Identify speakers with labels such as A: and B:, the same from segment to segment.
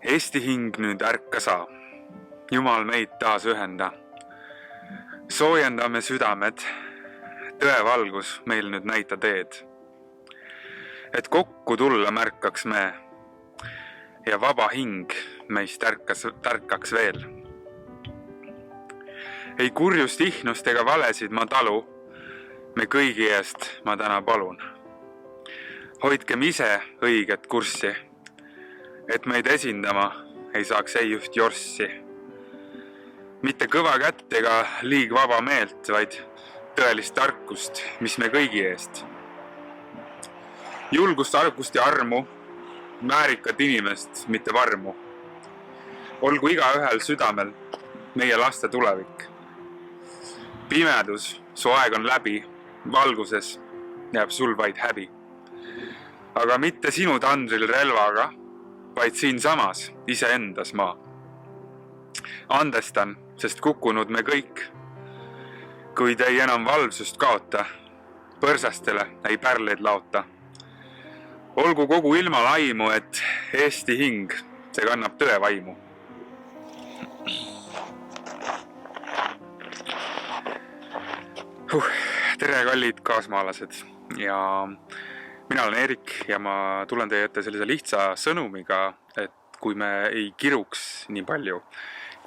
A: Eesti hing nüüd ärka sa, Jumal meid taas ühenda. Soojendame südamed, tõe valgus meil nüüd näita teed. Et kokku tulla märkaks me ja vaba hing meist tärkaks veel. Ei kurjust, ihnust ega valesid ma talu, me kõigi eest ma täna palun. Hoidkem ise õiget kurssi, et meid esindama ei saaks ei just jorssi. Mitte kõva kätt ega liig vaba meelt, vaid tõelist tarkust, mis me kõigi eest. Julgust, tarkust ja armu, väärikat inimest, mitte varmu. Olgu igaühel südamel meie laste tulevik. Pimedus, su aeg on läbi, valguses jääb sul vaid häbi. Aga mitte sinu tandril relvaga, vaid siin samas iseendas ma. Andestan, sest kukkunud me kõik. Kuid ei enam valvsust kaota, põrsastele ei pärleid laota. Olgu kogu ilma laimu, et Eesti hing, see kannab tõe vaimu. Tere, kallid kaasmaalased ja mina olen Erik ja ma tulen teie ette sellise lihtsa sõnumiga, et kui me ei kiruks nii palju,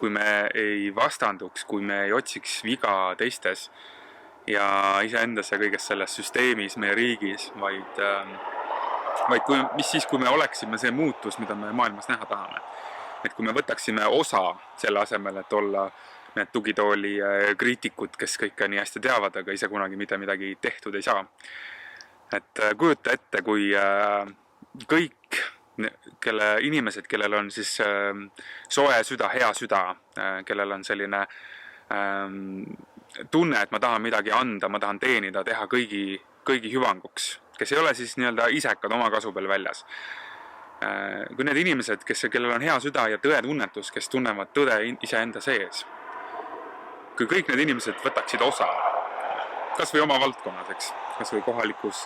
A: kui me ei vastanduks, kui me ei otsiks viga teistes ja iseendas ja kõiges selles süsteemis meie riigis, vaid mis siis, kui me oleksime see muutus, mida me maailmas näha tahame. Et kui me võtaksime osa selle asemel, et olla need tugitooli kriitikud, kes kõike nii hästi teavad, aga ise kunagi midagi tehtud ei saa. Et kujuta ette, kui kõik inimesed, kellel on siis soe süda, hea süda, kellel on selline tunne, et ma tahan midagi anda, ma tahan teenida, teha kõigi hüvanguks, kes ei ole siis nii-öelda isekad oma kasu peal väljas. Kui need inimesed, kellel on hea süda ja tõetunnetus, kes tunnevad tõde iseenda sees, kui kõik need inimesed võtaksid osa, kas või oma valdkonnas, eks, kas või kohalikus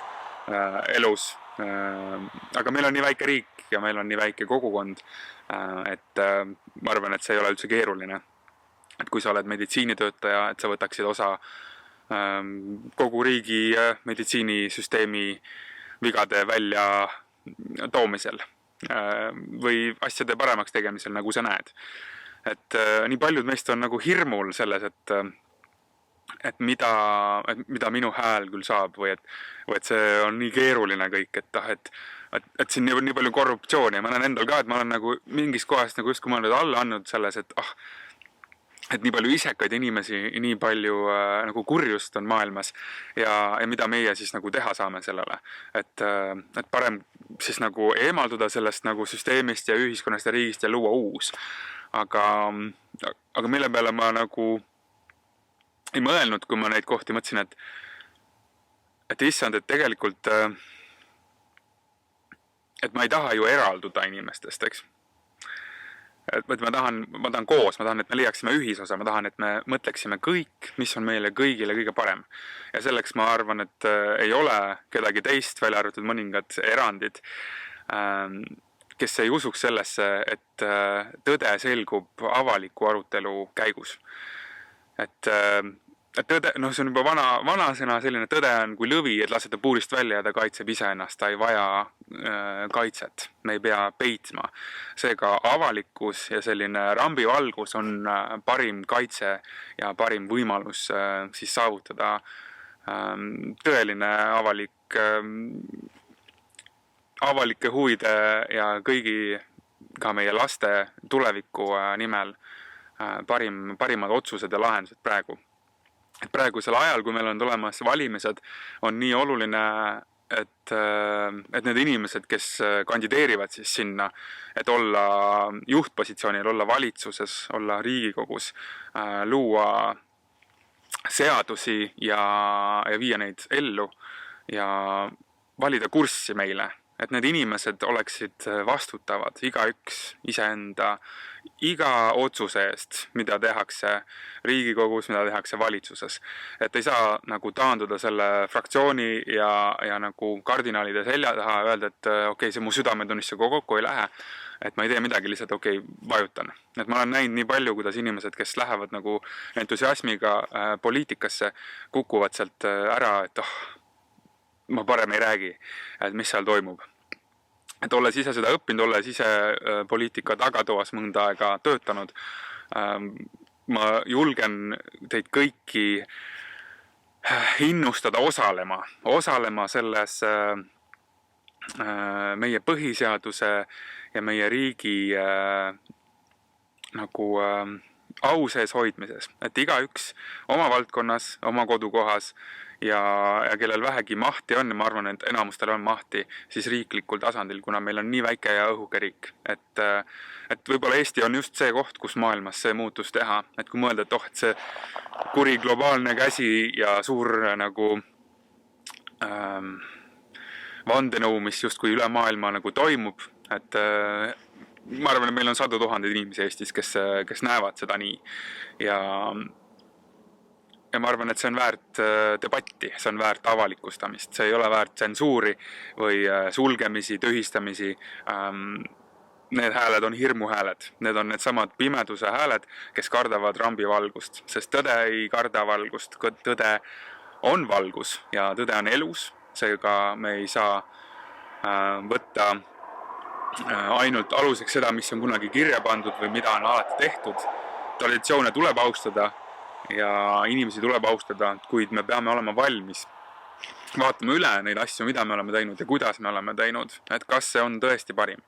A: elus, aga meil on nii väike riik ja meil on nii väike kogukond, et ma arvan, et see ei ole üldse keeruline. Et kui sa oled meditsiinitöötaja, et sa võtaksid osa kogu riigi meditsiinisüsteemi vigade välja toomisel või asjade paremaks tegemisel, nagu sa näed. Et nii paljud meist on nagu hirmul selles, et mida minu hääl küll saab või et see on nii keeruline kõik, et siin nii palju korruptsiooni ja ma näen endal ka, et ma olen nagu mingis kohast nagu justkui ma olen alla andnud selles, et nii palju isekaid inimesi, nii palju nagu kurjust on maailmas ja mida meie siis nagu teha saame sellele. Et parem siis nagu eemalduda sellest nagu süsteemist ja ühiskonnast ja riigist ja luua uus. Aga mille peale ma nagu ei mõelnud, kui ma neid kohti mõtlesin, et issand, et tegelikult et ma ei taha ju eralduda inimestest, eks. Et ma tahan koos, ma tahan, et me leiaksime ühisosa, ma tahan, et me mõtleksime kõik, mis on meile kõigile kõige parem. Ja selleks ma arvan, et ei ole kedagi teist, välja arvatud mõningad erandid, kes ei usuks sellesse, et tõde selgub avaliku arutelu käigus. Et tõde, see on juba vana sõna, selline tõde on kui lõvi, et lasete puurist välja ja ta kaitseb ise ennast, ta ei vaja kaitset, me ei pea peitsma. Seega avalikkus ja selline rambivalgus on parim kaitse ja parim võimalus siis saavutada tõeline avalike huvide ja kõigi ka meie laste tuleviku nimel parimad otsused ja lahendused praegu. Et praegusel ajal, kui meil on tulemas valimised, on nii oluline, et need inimesed, kes kandideerivad siis sinna, et olla juhtpositsioonil, olla valitsuses, olla Riigikogus, luua seadusi ja viia neid ellu ja valida kurssi meile, et need inimesed oleksid vastutavad, igaüks iseenda, iga otsuse eest, mida tehakse Riigikogus, mida tehakse valitsuses. Et ei saa nagu taanduda selle fraktsiooni ja nagu kardinaalide selja taha öelda, et okei, see mu südametunnistusega kokku ei lähe, et ma ei tee midagi, lihtsalt okei, vajutan. Et ma olen näinud nii palju, kuidas inimesed, kes lähevad nagu entusiasmiga poliitikasse, kukuvad sealt ära, et ma parem ei räägi, et mis seal toimub. Et olles ise seda õppinud, olles ise poliitika tagatoas mõnda aega töötanud, ma julgen teid kõiki innustada osalema selles meie põhiseaduse ja meie riigi nagu au sees hoidmises, et igaüks oma valdkonnas, oma kodukohas ja kellel vähegi mahti on, ja ma arvan, et enamustel on mahti, siis riiklikul tasandil, kuna meil on nii väike ja õhuke riik. Et võib-olla Eesti on just see koht, kus maailmas see muutus teha. Et kui mõelda, et see kuri globaalne käsi ja suur nagu vandenõu, mis justkui üle maailma nagu toimub, et ma arvan, et meil on 100 000 inimesi Eestis, kes näevad seda nii. Ja ma arvan, et see on väärt debatti, see on väärt avalikustamist, see ei ole väärt tsensuuri või sulgemisi, tühistamisi. Need hääled on hirmuhääled, need on need samad pimeduse hääled, kes kardavad rambivalgust, sest tõde ei karda valgust, tõde on valgus ja tõde on elus, seega me ei saa võtta ainult aluseks seda, mis on kunagi kirja pandud või mida on alati tehtud. Traditsioone tuleb austada ja inimesi tuleb austada, kuid me peame olema valmis. Vaatame üle neid asju, mida me oleme teinud ja kuidas me oleme teinud, et kas see on tõesti parim.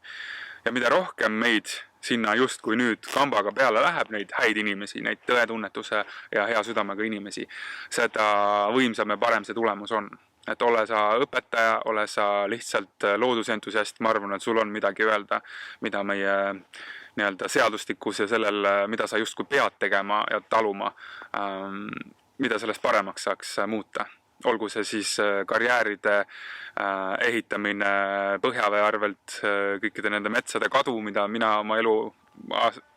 A: Ja mida rohkem meid sinna just kui nüüd kambaga peale läheb, neid häid inimesi, neid tõetunnetuse ja hea südamega inimesi, seda võimsam ja parem see tulemus on. Et ole sa õpetaja, ole sa lihtsalt loodusentusiast, ma arvan, et sul on midagi öelda, mida meie nii-öelda seadustikus ja sellel, mida sa justkui pead tegema ja taluma, mida sellest paremaks saaks muuta. Olgu see siis karjääride ehitamine põhjavee arvelt, kõikide nende metsade kadu, mida mina oma elu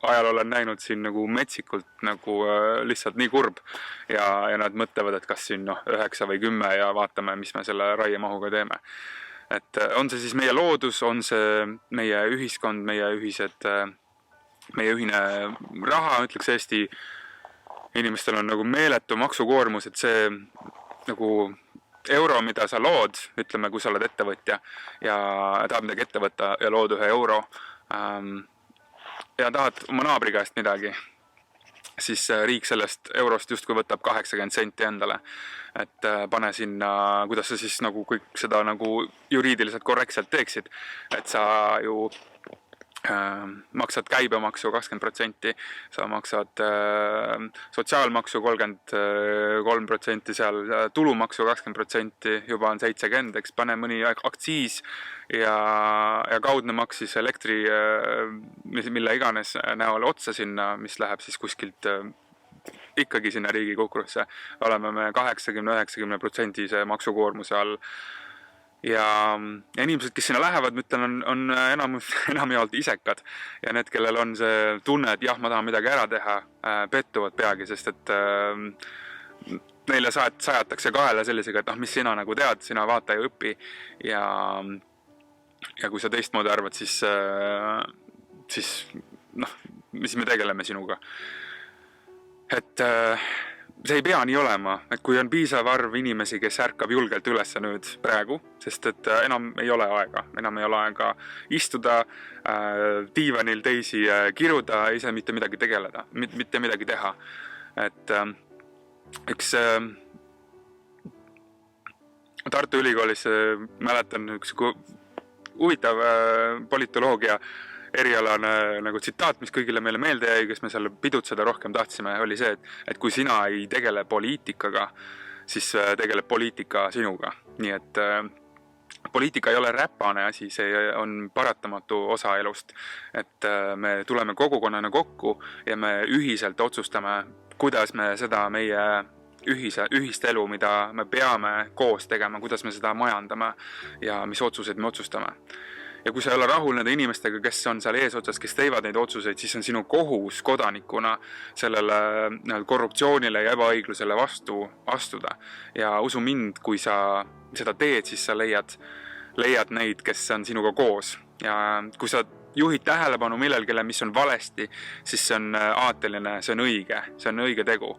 A: ajal olen näinud siin nagu metsikult, nagu lihtsalt nii kurb. Ja nad mõtlevad, et kas siin 9 või 10 ja vaatame, mis me selle raiemahuga teeme. Et on see siis meie loodus, on see meie ühiskond, meie ühine raha, ütleks Eesti inimestel on nagu meeletu maksukoormus, et see nagu euro, mida sa lood, ütleme, kui sa oled ettevõtja ja tahad midagi ette võtta ja lood 1 euro ja tahad oma naabri käest midagi, siis riik sellest eurost justkui võtab 80 senti endale. Et pane sinna, kuidas sa siis nagu kõik seda nagu juriidiliselt korrektselt teeksid, et sa ju maksad käibemaksu 20%, sa maksad sotsiaalmaksu 33%, seal tulumaksu 20%, juba on 70%, eks pane mõni aktsiis ja kaudne maks siis elektri, mille iganes näol otsa sinna, mis läheb siis kuskilt ikkagi sinna riigi kukrusse. Oleme me 80-90% maksukoormuse all. Ja inimesed, kes sinna lähevad, ma ütlen, on enamjaolt isekad ja need, kellel on see tunne, et jah, ma tahan midagi ära teha, pettuvad peagi, sest et neile sajatakse kaela sellisega, et mis sina nagu tead, sina vaata ja õpi ja kui sa teistmoodi arvad, siis mis me tegeleme sinuga. Et see ei pea nii olema, et kui on piisav arv inimesi, kes ärkab julgelt üles nüüd praegu, sest et enam ei ole aega istuda diivanil, teisi kiruda, ise mitte midagi tegeleda, mitte midagi teha. Et eks Tartu Ülikoolis mäletan üks huvitav politoloogia erialane nagu tsitaat, mis kõigile meile meelde jäi, kes me seal pidutseda rohkem tahtsime, oli see, et kui sina ei tegele poliitikaga, siis tegeleb poliitika sinuga. Nii et poliitika ei ole räpane asi, see on paratamatu osa elust. Et me tuleme kogukonnana kokku ja me ühiselt otsustame, kuidas me seda meie ühist elu, mida me peame koos tegema, kuidas me seda majandame ja mis otsused me otsustame. Ja kui sa ei ole rahul nende inimestega, kes on seal eesotsas, kes teevad neid otsuseid, siis on sinu kohus kodanikuna sellele korruptsioonile ja ebaõiglusele vastu astuda. Ja usu mind, kui sa seda teed, siis sa leiad neid, kes on sinuga koos. Ja kui sa juhid tähelepanu millelgele, mis on valesti, siis see on aateline, see on õige tegu.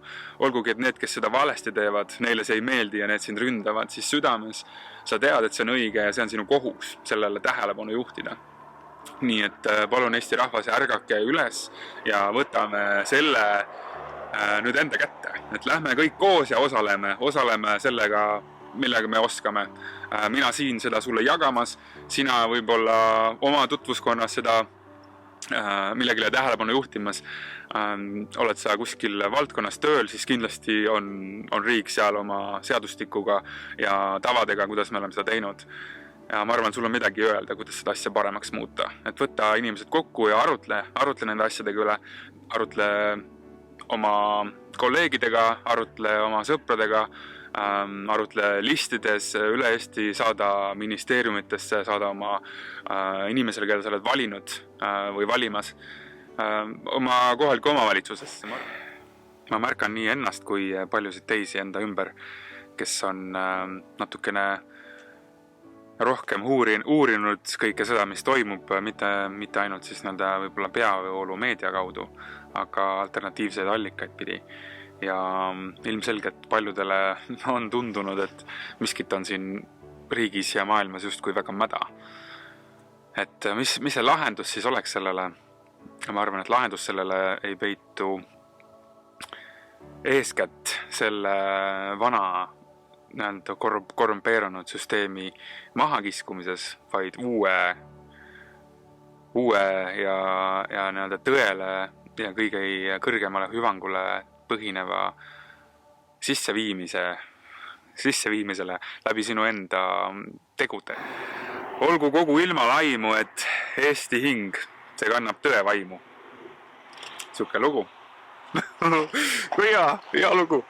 A: Olgugi, et need, kes seda valesti teevad, neile see ei meeldi ja need sind ründavad, siis südames sa tead, et see on õige ja see on sinu kohus sellele tähelepanu juhtida. Nii et palun Eesti rahvas, ärgake üles ja võtame selle nüüd enda kätte. Et lähme kõik koos ja osaleme sellega, millega me oskame. Mina siin seda sulle jagamas, sina võib-olla oma tutvuskonnas seda millegile tähelepanu juhtimas, oled sa kuskil valdkonnas tööl, siis kindlasti on riik seal oma seadustikuga ja tavadega, kuidas me oleme seda teinud. Ja ma arvan, sul on midagi öelda, kuidas seda asja paremaks muuta. Et võtta inimesed kokku ja arutle nende asjadega üle, arutle oma kolleegidega, arutle oma sõpradega, arutle listides üle Eesti, saada ministeeriumitesse, saada oma inimesele, keda sa oled valinud või valimas, oma kohaliku omavalitsusesse. Ma märkan nii ennast kui paljusid teisi enda ümber, kes on natukene rohkem uurinud kõike seda, mis toimub, mitte ainult siis võib-olla peavoolu meedia kaudu, aga alternatiivseid allikaid pidi. Ja ilmselgelt paljudele on tundunud, et miskit on siin riigis ja maailmas justkui väga mäda. Et mis see lahendus siis oleks sellele? Ma arvan, et lahendus sellele ei peitu eeskätt selle vana korrumpeerunud süsteemi mahakiskumises, vaid uue ja tõele ja kõige kõrgemale hüvangule põhineva sisseviimisele läbi sinu enda tegude. Olgu kogu ilma laimu, et Eesti hing, see kannab tõe vaimu. Suke lugu. Kui hea lugu.